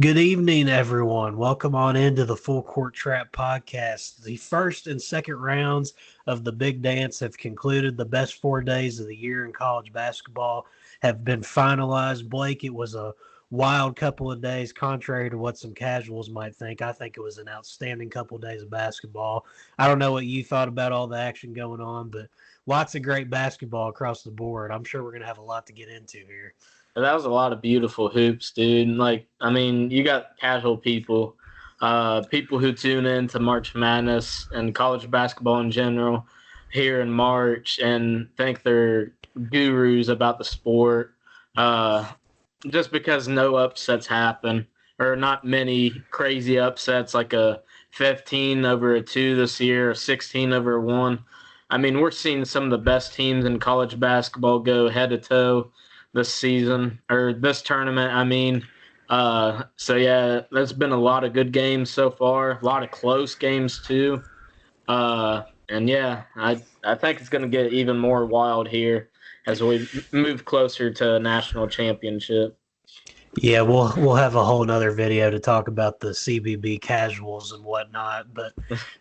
Good evening, everyone. Welcome on into the Full Court Trap podcast. The first and second rounds of the big dance have concluded. The best 4 days of the year in college basketball have been finalized. Blake, it was a wild couple of days, contrary to what some casuals might think. I think it was an outstanding couple of days of basketball. I don't know what you thought about all the action going on, but lots of great basketball across the board. I'm sure we're going to have a lot to get into here. That was a lot of beautiful hoops, dude. You got casual people, people who tune in to March Madness and college basketball in general here in March and think they're gurus about the sport. Uh, just because no upsets happen, or not many crazy upsets like a 15 over a 2 this year, a 16 over a 1. I mean, we're seeing some of the best teams in college basketball go head to toe this season or this tournament. So there's been a lot of good games so far, a lot of close games too. I think it's going to get even more wild here as we move closer to a national championship. Yeah, we'll have a whole nother video to talk about the CBB casuals and whatnot. But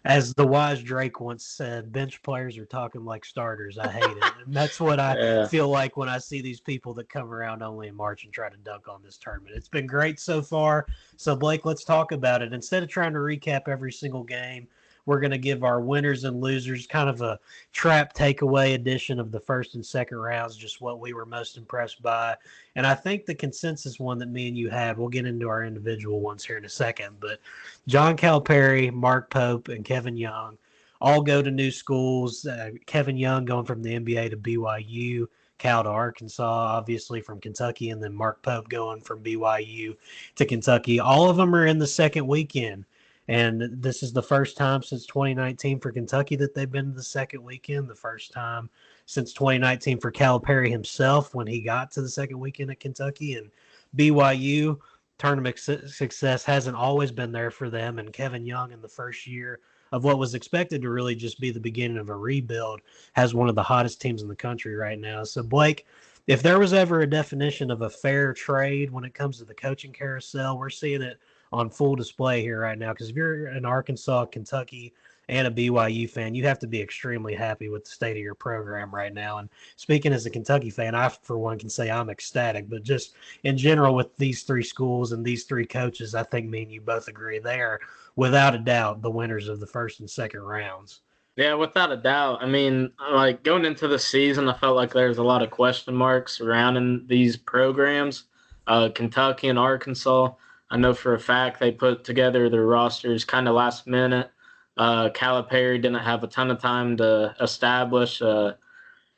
as the wise Drake once said, bench players are talking like starters. I hate it, and that's what I Yeah. feel like when I see these people that come around only in March and try to dunk on this tournament. It's been great so far. So Blake, let's talk about it. Instead of trying to recap every single game, we're going to give our winners and losers kind of a trap takeaway edition of the first and second rounds, just what we were most impressed by. And I think the consensus one that me and you had, we'll get into our individual ones here in a second, but John Calipari, Mark Pope, and Kevin Young all go to new schools. Kevin Young going from the NBA to BYU, Cal to Arkansas, obviously from Kentucky, and then Mark Pope going from BYU to Kentucky. All of them are in the second weekend. And this is the first time since 2019 for Kentucky that they've been to the second weekend. The first time since 2019 for Calipari himself when he got to the second weekend at Kentucky. And BYU tournament success hasn't always been there for them. And Kevin Young in the first year of what was expected to really just be the beginning of a rebuild has one of the hottest teams in the country right now. So, Blake, if there was ever a definition of a fair trade when it comes to the coaching carousel, we're seeing it on full display here right now. Because if you're an Arkansas, Kentucky, and a BYU fan, you have to be extremely happy with the state of your program right now. And speaking as a Kentucky fan, I, for one, can say I'm ecstatic. But just in general, with these three schools and these three coaches, I think me and you both agree they are, without a doubt, the winners of the first and second rounds. Yeah, without a doubt. I mean, like going into the season, I felt like there's a lot of question marks surrounding these programs. Kentucky and Arkansas, I know for a fact they put together their rosters kind of last minute. Calipari didn't have a ton of time to establish a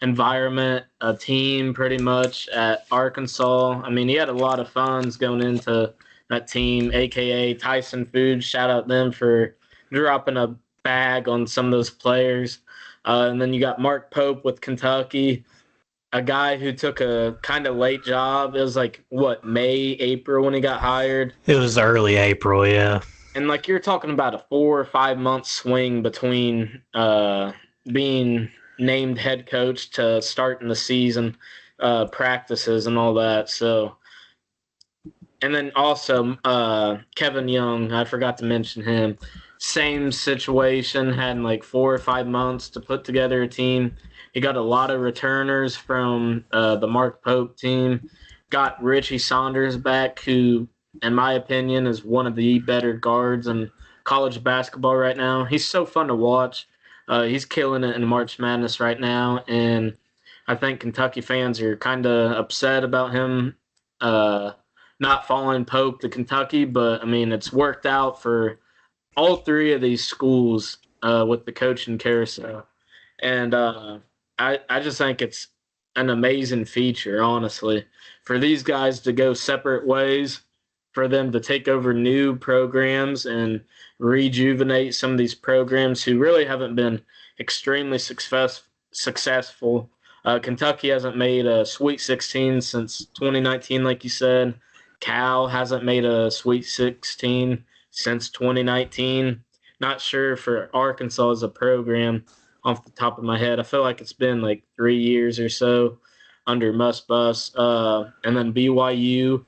environment, a team pretty much at Arkansas. I mean, he had a lot of funds going into that team, aka Tyson Foods. Shout out them for dropping a bag on some of those players. And then you got Mark Pope with Kentucky, a guy who took a kind of late job. It was like, what, May, April when he got hired? It was early April, yeah. And like you're talking about a 4 or 5 month swing between being named head coach to starting the season practices and all that. So, and then also Kevin Young, I forgot to mention him. Same situation, had like 4 or 5 months to put together a team. He got a lot of returners from the Mark Pope team. Got Richie Saunders back, who, in my opinion, is one of the better guards in college basketball right now. He's so fun to watch. He's killing it in March Madness right now, and I think Kentucky fans are kind of upset about him not following Pope to Kentucky, but I mean, it's worked out for all three of these schools with the coaching carousel. And I just think it's an amazing feature, honestly, for these guys to go separate ways, for them to take over new programs and rejuvenate some of these programs who really haven't been extremely successful. Kentucky hasn't made a Sweet 16 since 2019, like you said. Cal hasn't made a Sweet 16 since 2019. Not sure for Arkansas as a program off the top of my head. I feel like it's been like 3 years or so under Muss Bus. And then BYU,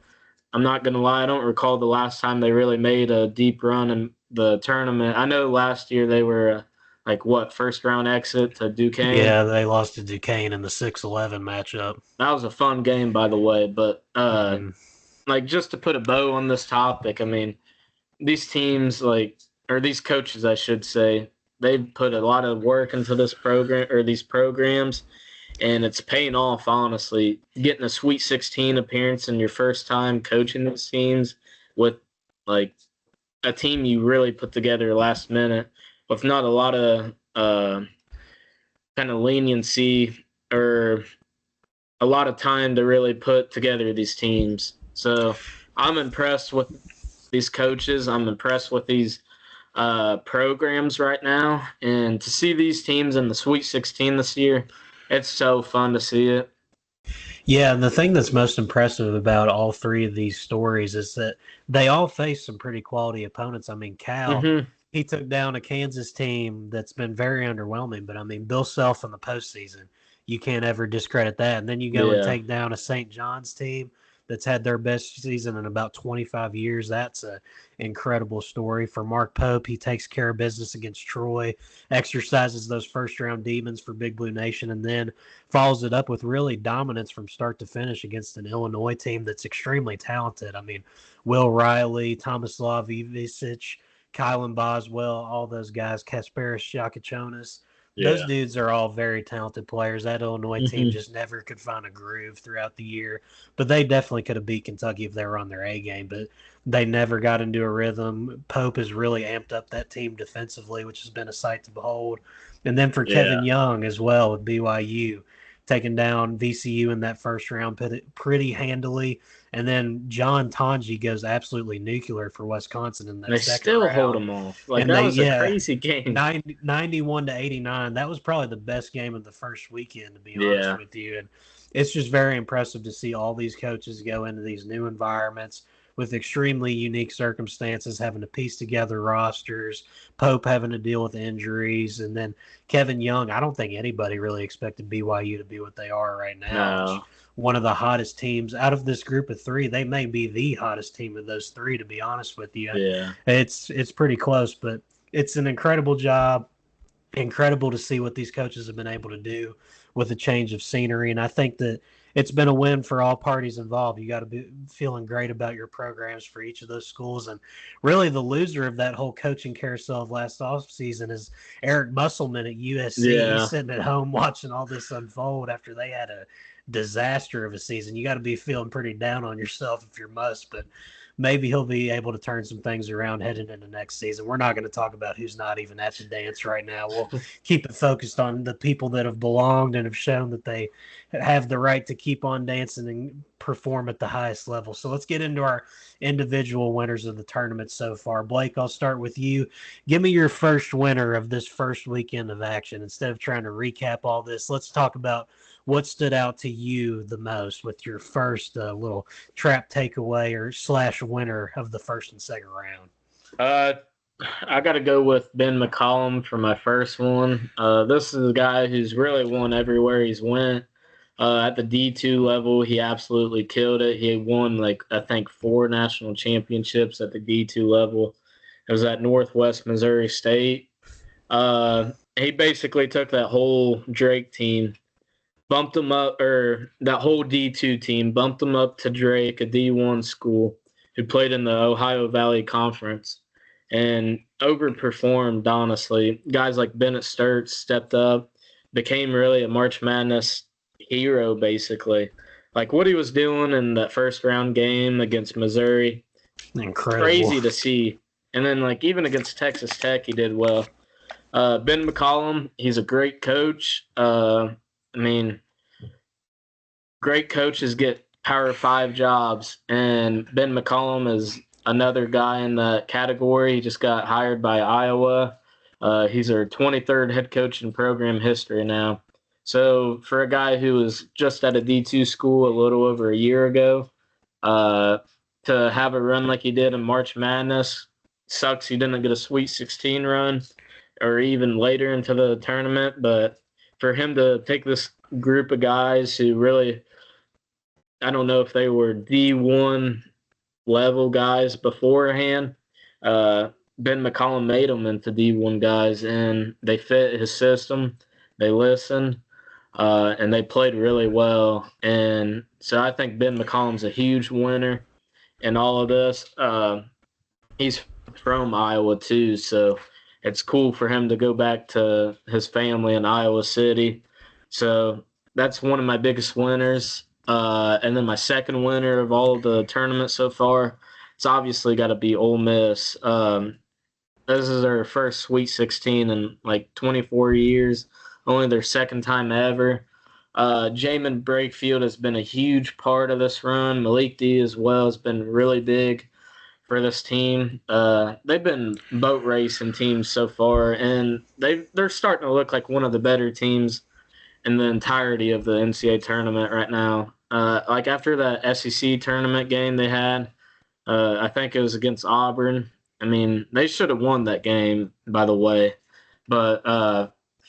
I'm not going to lie, I don't recall the last time they really made a deep run in the tournament. I know last year they were, first round exit to Duquesne? Yeah, they lost to Duquesne in the 6-11 matchup. That was a fun game, by the way. But, Mm-hmm. just to put a bow on this topic, I mean, these teams, or these coaches, I should say, they've put a lot of work into this program or these programs, and it's paying off, honestly. Getting a Sweet 16 appearance in your first time coaching these teams with, a team you really put together last minute with not a lot of kind of leniency or a lot of time to really put together these teams. So I'm impressed with these coaches. I'm impressed with these programs right now. And to see these teams in the Sweet 16 this year, it's so fun to see it. Yeah, and the thing that's most impressive about all three of these stories is that they all face some pretty quality opponents. I mean, Cal, Mm-hmm. he took down a Kansas team that's been very underwhelming, but I mean, Bill Self in the postseason, you can't ever discredit that. And then you go and Yeah. take down a St. John's team that's had their best season in about 25 years. That's an incredible story. For Mark Pope, he takes care of business against Troy, exercises those first-round demons for Big Blue Nation, and then follows it up with really dominance from start to finish against an Illinois team that's extremely talented. I mean, Will Riley, Tomislav Ivicic, Kylan Boswell, all those guys, Kasparis Shakachonis. Those Yeah. dudes are all very talented players. That Illinois team Mm-hmm. just never could find a groove throughout the year. But they definitely could have beat Kentucky if they were on their A game. But they never got into a rhythm. Pope has really amped up that team defensively, which has been a sight to behold. And then for Yeah. Kevin Young as well with BYU, taking down VCU in that first round pretty handily. And then John Tanji goes absolutely nuclear for Wisconsin in that They second still hold round. them off. And That they, was a yeah, crazy game. 91 to 89. That was probably the best game of the first weekend, to be honest Yeah. with you. And it's just very impressive to see all these coaches go into these new environments with extremely unique circumstances, having to piece together rosters, Pope having to deal with injuries, and then Kevin Young. I don't think anybody really expected BYU to be what they are right now, which No. one of the hottest teams out of this group of three. They may be the hottest team of those three, to be honest with you. Yeah. It's pretty close, but it's an incredible job. Incredible to see what these coaches have been able to do with a change of scenery. And I think that it's been a win for all parties involved. You got to be feeling great about your programs for each of those schools. And really the loser of that whole coaching carousel of last offseason is Eric Musselman at USC. He's Yeah. sitting at home watching all this unfold after they had a disaster of a season. You got to be feeling pretty down on yourself if you're Muss, but maybe he'll be able to turn some things around heading into next season. We're not going to talk about who's not even at the dance right now. We'll keep it focused on the people that have belonged and have shown that they have the right to keep on dancing and perform at the highest level. So let's get into our individual winners of the tournament so far. Blake, I'll start with you. Give me your first winner of this first weekend of action. Instead of trying to recap all this, let's talk about what stood out to you the most with your first little trap takeaway or / winner of the first and second round. I got to go with Ben McCollum for my first one. This is a guy who's really won everywhere he's went. At the D2 level, he absolutely killed it. He won, I think, 4 national championships at the D2 level. It was at Northwest Missouri State. He basically took that whole Drake team, bumped them up, or that whole D2 team, bumped them up to Drake, a D1 school, who played in the Ohio Valley Conference, and overperformed, honestly. Guys like Bennett Sturts stepped up, became really a March Madness hero, basically. What he was doing in that first round game against Missouri, Incredible. crazy to see. And then, even against Texas Tech, he did well. Ben McCollum, he's a great coach. Great coaches get Power 5 jobs, and Ben McCollum is another guy in that category. He just got hired by Iowa. He's our 23rd head coach in program history now. So for a guy who was just at a D2 school a little over a year ago, to have a run like he did in March Madness, sucks he didn't get a Sweet 16 run or even later into the tournament. But for him to take this group of guys who really, I don't know if they were D1 level guys beforehand. Uh, Ben McCollum made them into D1 guys, and they fit his system. They listened, and they played really well. And so I think Ben McCollum's a huge winner in all of this. He's from Iowa too, so it's cool for him to go back to his family in Iowa City. So that's one of my biggest winners. And then my second winner of all of the tournaments so far, it's obviously got to be Ole Miss. This is their first Sweet 16 in like 24 years, only their second time ever. Jamin Brakefield has been a huge part of this run. Malik D as well has been really big for this team. They've been boat racing teams so far, and they're starting to look like one of the better teams in the entirety of the NCAA tournament right now. Like after that SEC tournament game they had, I think it was against Auburn. I mean, they should have won that game, by the way. But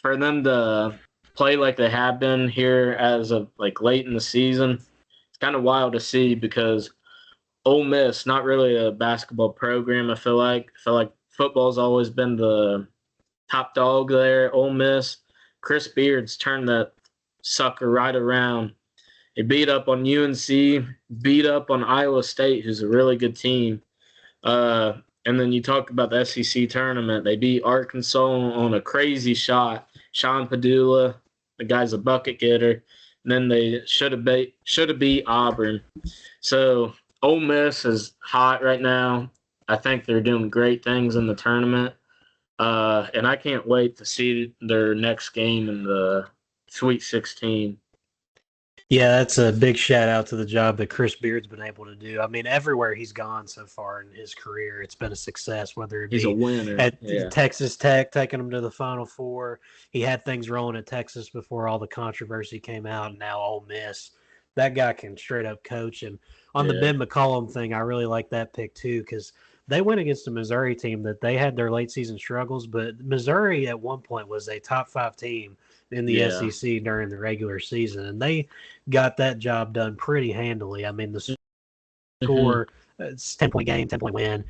for them to play like they have been here as of like late in the season, it's kind of wild to see because Ole Miss, not really a basketball program. I feel like football's always been the top dog there. Ole Miss, Chris Beard's turned that sucker right around. They beat up on UNC, beat up on Iowa State, who's a really good team. And then you talk about the SEC tournament. They beat Arkansas on a crazy shot. Sean Padula, the guy's a bucket getter. And then they should have beat Auburn. So Ole Miss is hot right now. I think they're doing great things in the tournament. And I can't wait to see their next game in the Sweet 16. Yeah, that's a big shout out to the job that Chris Beard's been able to do. I mean, everywhere he's gone so far in his career, it's been a success, whether it He's a be winner. at Yeah. Texas Tech, taking him to the Final Four. He had things rolling at Texas before all the controversy came out, and now Ole Miss. That guy can straight up coach. And on the Yeah. Ben McCollum thing, I really like that pick too, because they went against a Missouri team that they had their late season struggles, but Missouri at one point was a top 5 team in the Yeah. SEC during the regular season, and they got that job done pretty handily. I mean, the score, it's 10-point game, 10-point win.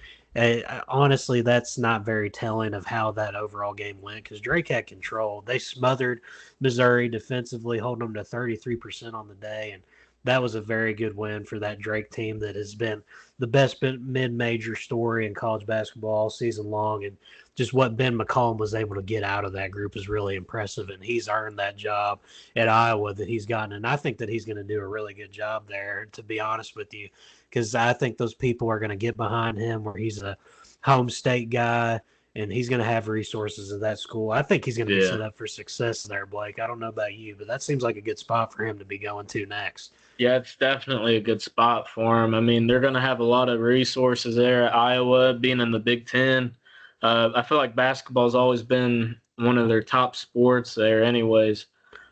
Honestly, that's not very telling of how that overall game went because Drake had control. They smothered Missouri defensively, holding them to 33% on the day, and that was a very good win for that Drake team that has been the best mid-major story in college basketball all season long. And just what Ben McCollum was able to get out of that group is really impressive, and he's earned that job at Iowa that he's gotten. And I think that he's going to do a really good job there, to be honest with you, because I think those people are going to get behind him where he's a home state guy and he's going to have resources at that school. I think he's going to be set up for success there, Blake. I don't know about you, but that seems like a good spot for him to be going to next. Yeah, it's definitely a good spot for them. I mean, they're going to have a lot of resources there at Iowa, being in the Big Ten. I feel like basketball's always been one of their top sports there anyways.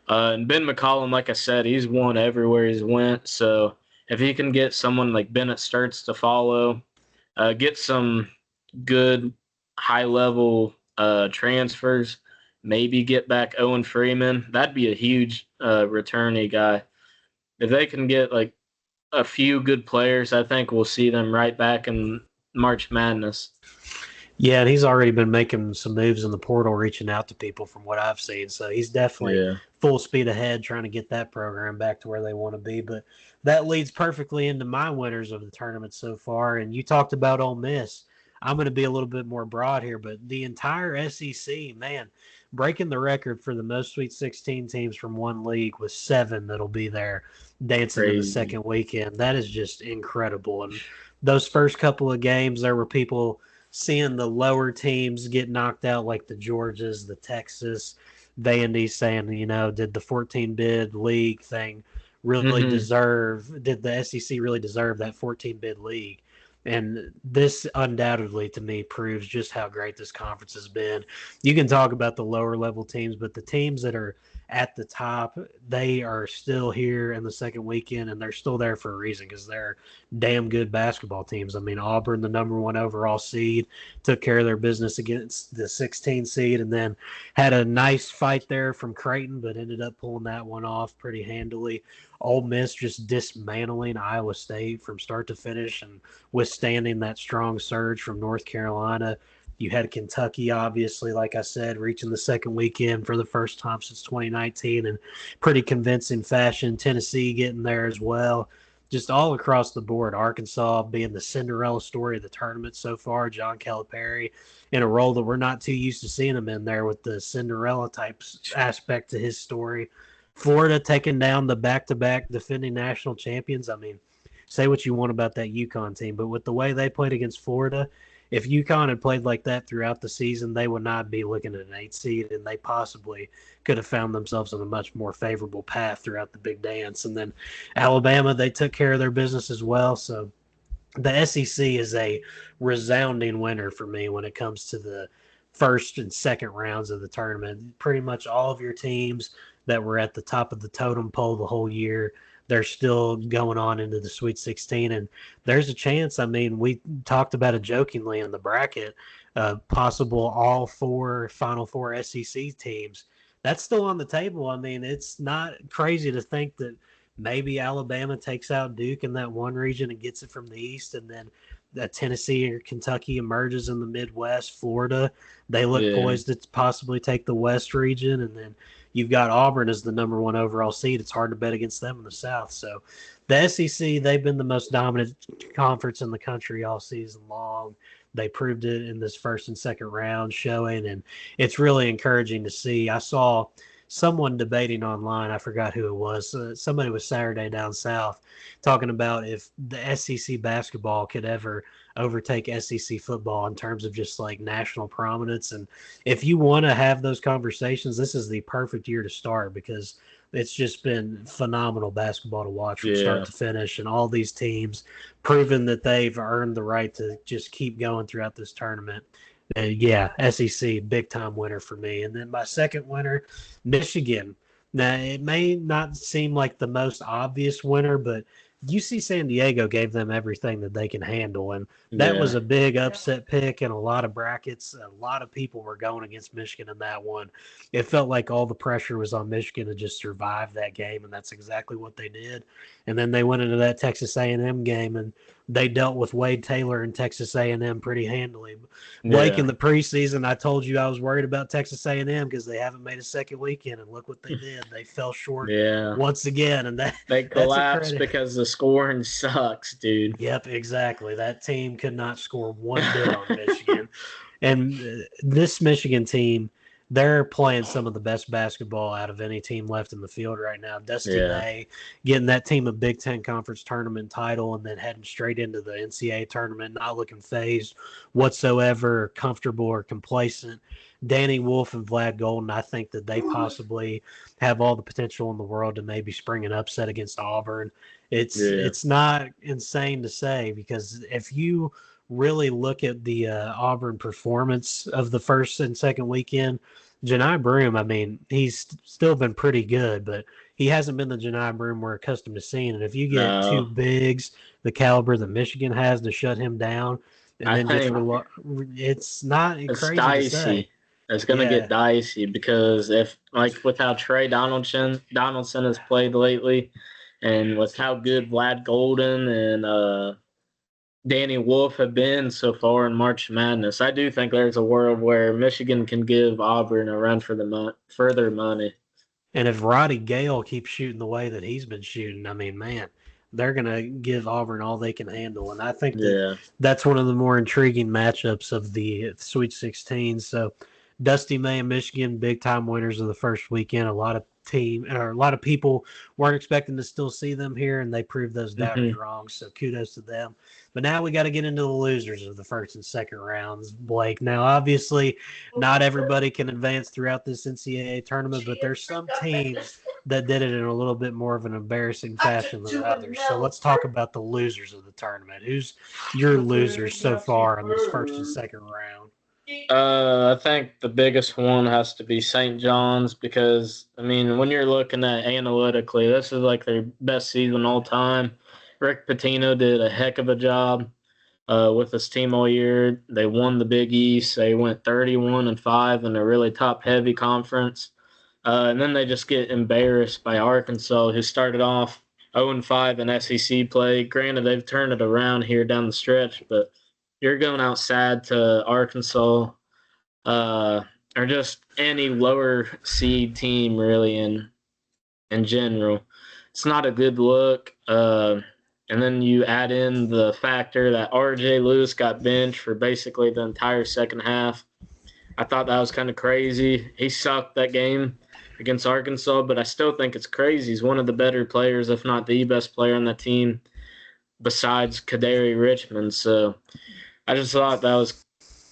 And Ben McCollum, like I said, he's won everywhere he's went. So if he can get someone like Bennett Sturts to follow, get some good high-level transfers, maybe get back Owen Freeman, that'd be a huge returnee guy. If they can get like a few good players, I think we'll see them right back in March Madness. Yeah, and he's already been making some moves in the portal, reaching out to people from what I've seen. So he's definitely full speed ahead trying to get that program back to where they want to be. But that leads perfectly into my winners of the tournament so far. And you talked about Ole Miss. I'm going to be a little bit more broad here, but the entire SEC, man, breaking the record for the most Sweet 16 teams from one league with 7 that'll be there dancing in the second weekend. That is just incredible. And those first couple of games, there were people seeing the lower teams get knocked out like the Georgias, the Texas, Vandy saying, you know, did the 14-bid league thing really deserve, did the SEC really deserve that 14-bid league? And this undoubtedly, to me, proves just how great this conference has been. You can talk about the lower level teams, but the teams that are at the top, they are still here in the second weekend, and they're still there for a reason because they're damn good basketball teams. I mean, Auburn, the number one overall seed, took care of their business against the 16 seed, and then had a nice fight there from Creighton, but ended up pulling that one off pretty handily. Ole Miss just dismantling Iowa State from start to finish and withstanding that strong surge from North Carolina. You had Kentucky, obviously, like I said, reaching the second weekend for the first time since 2019 in pretty convincing fashion. Tennessee getting there as well. Just all across the board. Arkansas being the Cinderella story of the tournament so far. John Calipari in a role that we're not too used to seeing him in there with the Cinderella type aspect to his story. Florida taking down the back-to-back defending national champions. I mean, say what you want about that UConn team, but with the way they played against Florida, if UConn had played like that throughout the season, they would not be looking at an 8 seed, and they possibly could have found themselves on a much more favorable path throughout the big dance. And then Alabama, they took care of their business as well. So the SEC is a resounding winner for me when it comes to the first and second rounds of the tournament. Pretty much all of your teams that were at the top of the totem pole the whole year, they're still going on into the Sweet 16, and there's a chance. I mean, we talked about it jokingly in the bracket, possible all four Final Four SEC teams. That's still on the table. I mean, it's not crazy to think that maybe Alabama takes out Duke in that one region and gets it from the East, and then Tennessee or Kentucky emerges in the Midwest. Florida, they look poised to possibly take the West region, and then you've got Auburn as the number one overall seed. It's hard to bet against them in the South. So the SEC, they've been the most dominant conference in the country all season long. They proved it in this first and second round showing, and it's really encouraging to see. I saw someone debating online, I forgot who it was, somebody was Saturday Down South, talking about if the SEC basketball could ever overtake SEC football in terms of just like national prominence. And if you want to have those conversations, this is the perfect year to start because it's just been phenomenal basketball to watch from start to finish, and all these teams proven that they've earned the right to just keep going throughout this tournament. SEC, big time winner for me. And then my second winner, Michigan. Now, it may not seem like the most obvious winner, but UC San Diego gave them everything that they can handle. And that was a big upset pick in a lot of brackets. A lot of people were going against Michigan in that one. It felt like all the pressure was on Michigan to just survive that game, and that's exactly what they did. And then they went into that Texas A&M game, and they dealt with Wade Taylor and Texas A&M pretty handily. Blake, in the preseason, I told you I was worried about Texas A&M because they haven't made a second weekend, and look what they did. They fell short once again, and they collapsed because the scoring sucks, dude. Yep, exactly. That team could not score one bit on Michigan. And this Michigan team, they're playing some of the best basketball out of any team left in the field right now. Dusty May getting that team a Big Ten Conference Tournament title and then heading straight into the NCAA Tournament, not looking phased whatsoever, or comfortable or complacent. Danny Wolf and Vlad Golden, I think that they possibly have all the potential in the world to maybe spring an upset against Auburn. It's not insane to say because if you really look at the Auburn performance of the first and second weekend, Janai Broome, I mean, he's still been pretty good, but he hasn't been the Janai Broome we're accustomed to seeing. And if you get two bigs, the caliber that Michigan has to shut him down, and it's not crazy dicey. To say. It's going to get dicey because if, like, with how Trey Donaldson has played lately, and with how good Vlad Golden and Danny Wolf have been so far in March Madness, I do think there's a world where Michigan can give Auburn a run for further money. And if Roddy Gale keeps shooting the way that he's been shooting, I mean, man, they're going to give Auburn all they can handle. And I think that's one of the more intriguing matchups of the Sweet 16. So Dusty May and Michigan, big-time winners of the first weekend. A lot of people weren't expecting to still see them here, and they proved those doubters wrong. So kudos to them. But now we got to get into the losers of the first and second rounds, Blake. Now, obviously, not everybody can advance throughout this NCAA tournament, but there's some teams that did it in a little bit more of an embarrassing fashion than others. So let's talk about the losers of the tournament. Who's your losers so far in this first and second round? I think the biggest one has to be St. John's because, I mean, when you're looking at analytically, this is like their best season all time. Rick Pitino did a heck of a job with his team all year. They won the Big East. They went 31-5 in a really top-heavy conference. And then they just get embarrassed by Arkansas, who started off 0-5 in SEC play. Granted, they've turned it around here down the stretch, but you're going out sad to Arkansas or just any lower seed team really in general. It's not a good look. And then you add in the factor that R.J. Lewis got benched for basically the entire second half. I thought that was kind of crazy. He sucked that game against Arkansas, but I still think it's crazy. He's one of the better players, if not the best player on that team, besides Kadary Richmond. So I just thought that was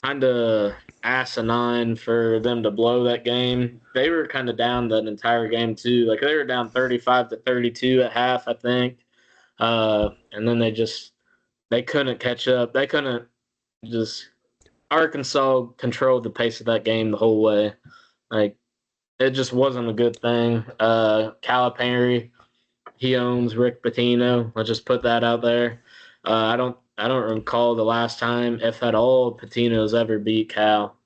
kind of asinine for them to blow that game. They were kind of down that entire game too. Like they were down 35-32 at half, I think. And then they couldn't catch up. They couldn't just Arkansas controlled the pace of that game the whole way. Like it just wasn't a good thing. Calipari, he owns Rick Pitino. Let's just put that out there. I don't recall the last time, if at all, Pitino's ever beat Cal.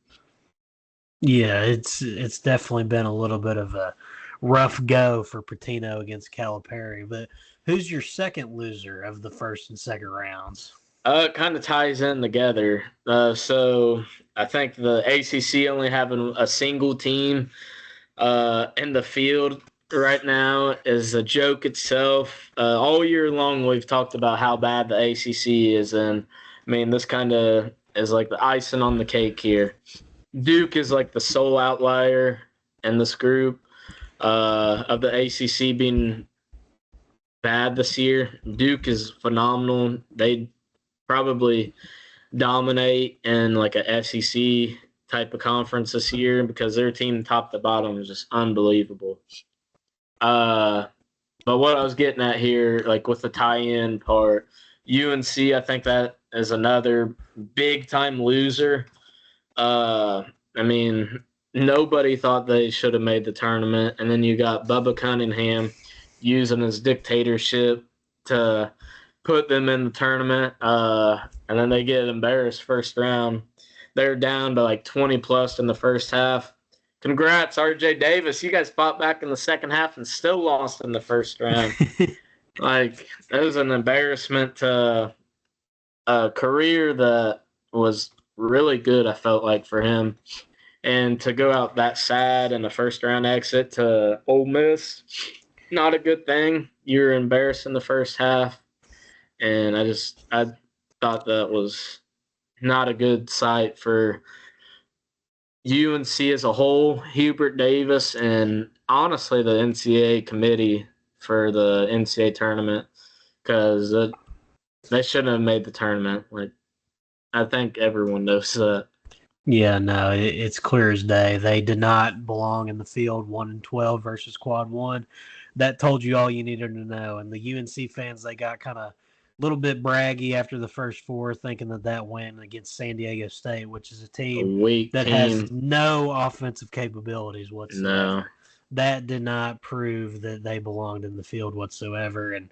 Yeah, it's definitely been a little bit of a rough go for Patino against Calipari. But who's your second loser of the first and second rounds? It kind of ties in together. So I think the ACC only having a single team in the field right now is a joke itself. All year long, we've talked about how bad the ACC is, and I mean, this kind of is like the icing on the cake here. Duke is like the sole outlier in this group of the ACC being bad this year. Duke is phenomenal. They probably dominate in like a SEC type of conference this year because their team top to bottom is just unbelievable. But what I was getting at here, like with the tie-in part, UNC, I think that is another big-time loser. I mean, nobody thought they should have made the tournament, and then you got Bubba Cunningham using his dictatorship to put them in the tournament, and then they get embarrassed first round. They're down by like 20 plus in the first half. Congrats, RJ Davis. You guys fought back in the second half and still lost in the first round. Like, it was an embarrassment to a career that was really good, I felt like, for him. And to go out that sad in the first round exit to Ole Miss, not a good thing. You're embarrassed in the first half. And I thought that was not a good sight for UNC as a whole, Hubert Davis, and honestly the NCAA committee for the NCAA tournament because they shouldn't have made the tournament. Like, I think everyone knows that. Yeah, no, it's clear as day. They did not belong in the field 1-12 versus quad one. That told you all you needed to know. And the UNC fans, they got kind of a little bit braggy after the first four, thinking that win against San Diego State, which is a team A weak that team. has no offensive capabilities whatsoever. No. That did not prove that they belonged in the field whatsoever. And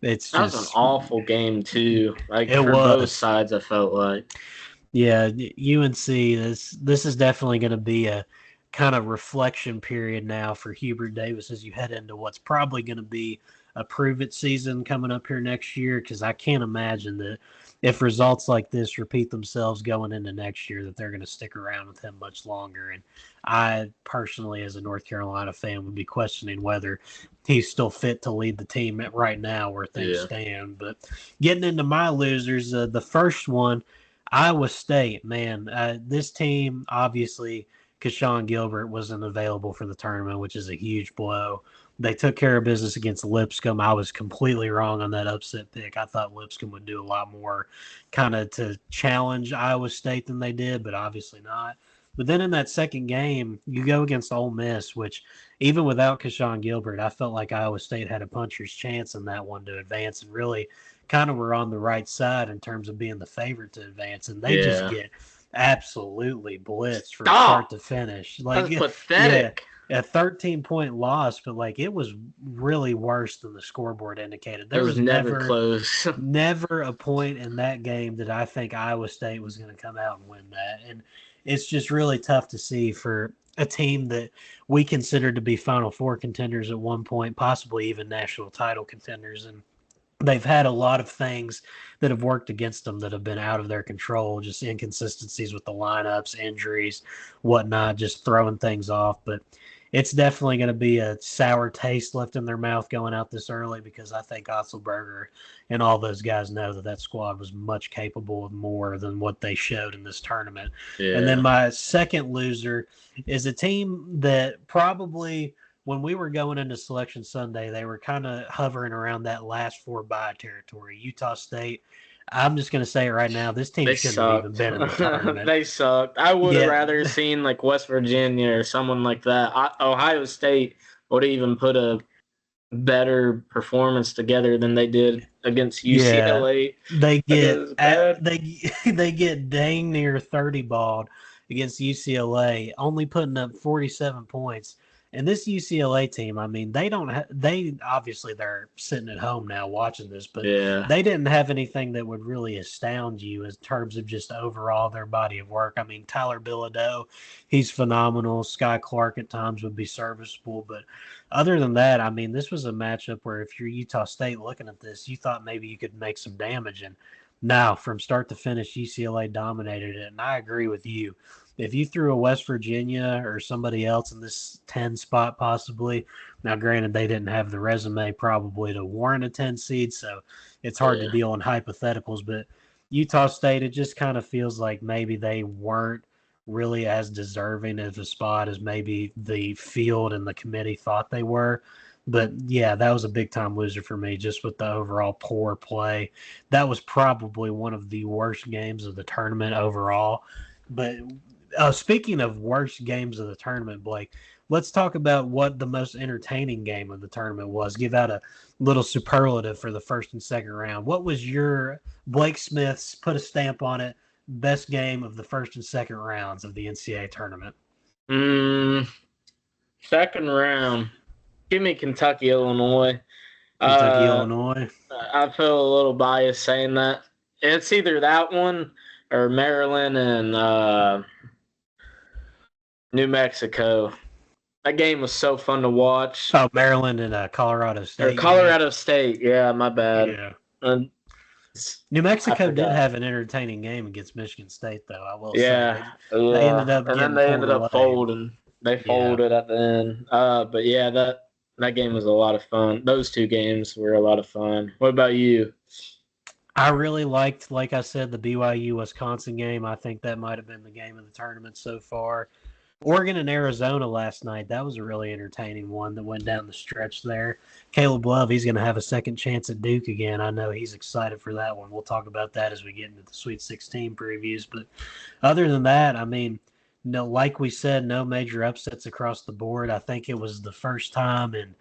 it's That was an awful game too. Like for both sides, I felt like. Yeah, UNC. This is definitely going to be a kind of reflection period now for Hubert Davis as you head into what's probably going to be a prove it season coming up here next year. Because I can't imagine that if results like this repeat themselves going into next year, that they're going to stick around with him much longer. And I personally, as a North Carolina fan, would be questioning whether he's still fit to lead the team right now where things stand. But getting into my losers, the first one. Iowa State, man, this team, obviously, Keshawn Gilbert wasn't available for the tournament, which is a huge blow. They took care of business against Lipscomb. I was completely wrong on that upset pick. I thought Lipscomb would do a lot more kind of to challenge Iowa State than they did, but obviously not. But then in that second game, you go against Ole Miss, which even without Keshawn Gilbert, I felt like Iowa State had a puncher's chance in that one to advance and really kind of were on the right side in terms of being the favorite to advance. And they just get absolutely blitzed from start Stop. to finish. That's Like, yeah, pathetic. a 13-point loss, but like it was really worse than the scoreboard indicated. It There was was never close. never a point in that game that I think Iowa State was going to come out and win that. And it's just really tough to see for a team that we considered to be Final Four contenders at one point, possibly even national title contenders. And they've had a lot of things that have worked against them that have been out of their control, just inconsistencies with the lineups, injuries, whatnot, just throwing things off. But it's definitely going to be a sour taste left in their mouth going out this early because I think Otzelberger and all those guys know that that squad was much capable of more than what they showed in this tournament. Yeah. And then my second loser is a team that probably – when we were going into Selection Sunday, they were kind of hovering around that last four bye territory. Utah State, I'm just going to say it right now, this team shouldn't have even been in the tournament. They sucked. I would have rather seen like West Virginia or someone like that. Ohio State would have even put a better performance together than they did against UCLA. Yeah. They get dang near 30 balled against UCLA, only putting up 47 points. And this UCLA team, I mean, they obviously they're sitting at home now watching this, but they didn't have anything that would really astound you in terms of just overall their body of work. I mean, Tyler Bilodeau, he's phenomenal. Sky Clark at times would be serviceable, but other than that, I mean, this was a matchup where if you're Utah State looking at this, you thought maybe you could make some damage. And now, from start to finish, UCLA dominated it, and I agree with you. If you threw a West Virginia or somebody else in this 10 spot possibly, now granted they didn't have the resume probably to warrant a 10 seed, so it's hard to deal in hypotheticals, but Utah State, it just kind of feels like maybe they weren't really as deserving of a spot as maybe the field and the committee thought they were. But yeah, that was a big time loser for me just with the overall poor play. That was probably one of the worst games of the tournament overall. But speaking of worst games of the tournament, Blake, let's talk about what the most entertaining game of the tournament was. Give out a little superlative for the first and second round. What was your Blake Smith's, put a stamp on it, best game of the first and second rounds of the NCAA tournament? Second round. Give me Kentucky, Illinois. Illinois. I feel a little biased saying that. It's either that one or Maryland and New Mexico. That game was so fun to watch. Oh, Maryland and Colorado State. Or Colorado State. Yeah, my bad. Yeah. New Mexico did have an entertaining game against Michigan State, though. I will say. They ended up folding. They folded at the end. But yeah, that game was a lot of fun. Those two games were a lot of fun. What about you? I really liked, like I said, the BYU-Wisconsin game. I think that might have been the game of the tournament so far. Oregon and Arizona last night, that was a really entertaining one that went down the stretch there. Caleb Love, he's going to have a second chance at Duke again. I know he's excited for that one. We'll talk about that as we get into the Sweet 16 previews. But other than that, I mean, no, like we said, no major upsets across the board. I think it was the first time in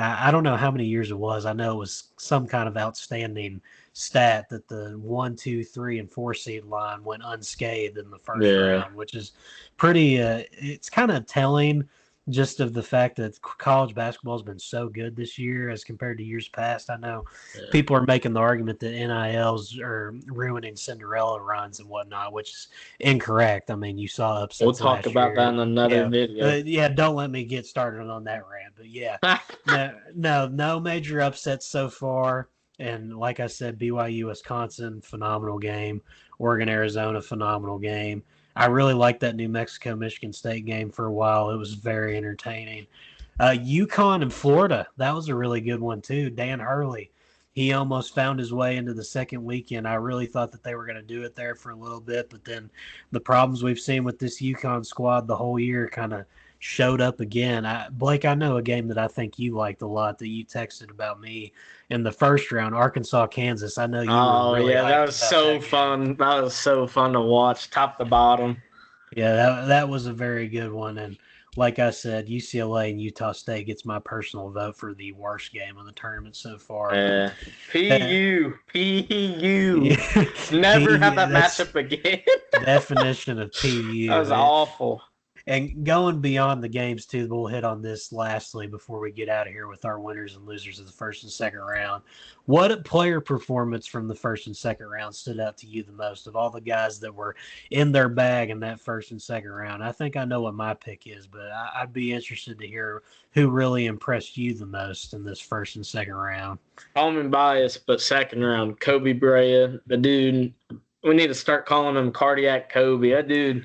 I don't know how many years it was. I know it was some kind of outstanding stat that the 1, 2, 3, and 4 seed line went unscathed in the first round, which is pretty. It's kind of telling just of the fact that college basketball has been so good this year as compared to years past. I know people are making the argument that NILs are ruining Cinderella runs and whatnot, which is incorrect. I mean, you saw upsets. We'll talk about that in another video. Don't let me get started on that rant. But yeah, no major upsets so far. And like I said, BYU, Wisconsin, phenomenal game. Oregon, Arizona, phenomenal game. I really liked that New Mexico, Michigan State game for a while. It was very entertaining. UConn and Florida, that was a really good one too. Dan Hurley, he almost found his way into the second weekend. I really thought that they were going to do it there for a little bit, but then the problems we've seen with this UConn squad the whole year kind of showed up again. Blake, I know a game that I think you liked a lot that you texted about me in the first round, Arkansas, Kansas. I know you were really that was so fun. That was so fun to watch, top to bottom. Yeah, that was a very good one. And like I said, UCLA and Utah State gets my personal vote for the worst game of the tournament so far. PU. Never have that matchup again. Definition of PU. That was awful. And going beyond the games, too, we'll hit on this lastly before we get out of here with our winners and losers of the first and second round. What player performance from the first and second round stood out to you the most of all the guys that were in their bag in that first and second round? I think I know what my pick is, but I'd be interested to hear who really impressed you the most in this first and second round. Call me biased, but second round, Kobe Bryant, the dude, we need to start calling him Cardiac Kobe. That dude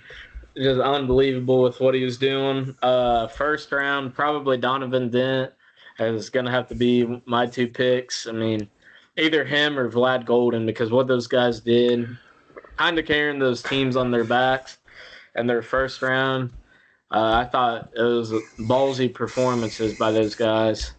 just unbelievable with what he was doing. First round, probably Donovan Dent is going to have to be my two picks. I mean, either him or Vlad Golden, because what those guys did, kind of carrying those teams on their backs in their first round, I thought it was ballsy performances by those guys.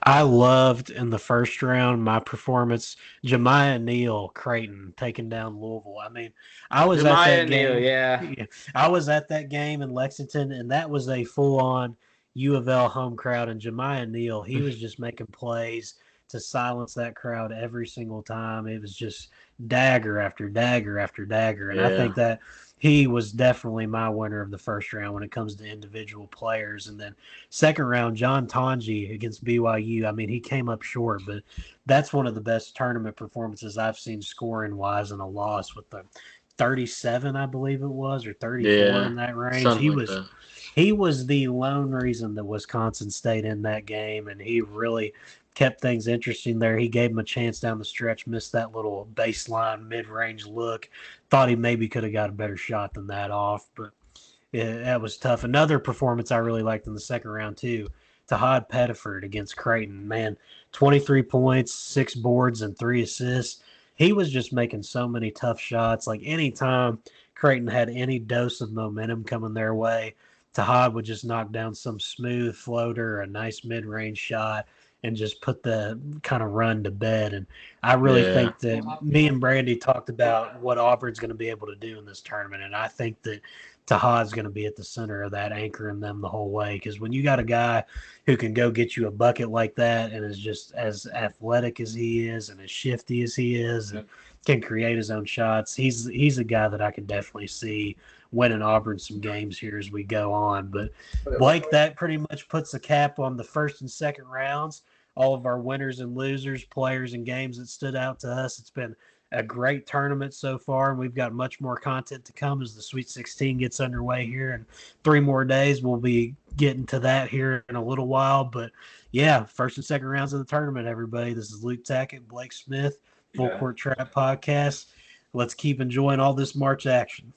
I loved in the first round my performance, Jemiah Neal, Creighton taking down Louisville. I mean, I was at that game. Yeah. I was at that game in Lexington, and that was a full-on U of L home crowd. And Jemiah Neal, he was just making plays to silence that crowd every single time. It was just dagger after dagger after dagger. And I think that he was definitely my winner of the first round when it comes to individual players. And then second round, John Tonji against BYU. I mean, he came up short, but that's one of the best tournament performances I've seen scoring-wise in a loss with the 37, I believe it was, or 34 in that range. He was the lone reason that Wisconsin stayed in that game, and he really kept things interesting there. He gave him a chance down the stretch, missed that little baseline mid-range look. Thought he maybe could have got a better shot than that off, but that was tough. Another performance I really liked in the second round, too, Tahad Pettiford against Creighton. Man, 23 points, 6 boards, and 3 assists. He was just making so many tough shots. Like anytime Creighton had any dose of momentum coming their way, Tahad would just knock down some smooth floater, a nice mid-range shot, and just put the kind of run to bed. And I really think that me and Brandy talked about what Auburn's going to be able to do in this tournament, and I think that Tahad's going to be at the center of that, anchoring them the whole way. Because when you got a guy who can go get you a bucket like that and is just as athletic as he is and as shifty as he is and can create his own shots, he's a guy that I can definitely see winning Auburn some games here as we go on. But Blake, that pretty much puts a cap on the first and second rounds, all of our winners and losers, players and games that stood out to us. It's been a great tournament so far, and we've got much more content to come as the Sweet 16 gets underway here in 3 more days. We'll be getting to that here in a little while. But, yeah, first and second rounds of the tournament, everybody. This is Luke Tackett, Blake Smith, Full Court Trap Podcast. Let's keep enjoying all this March action.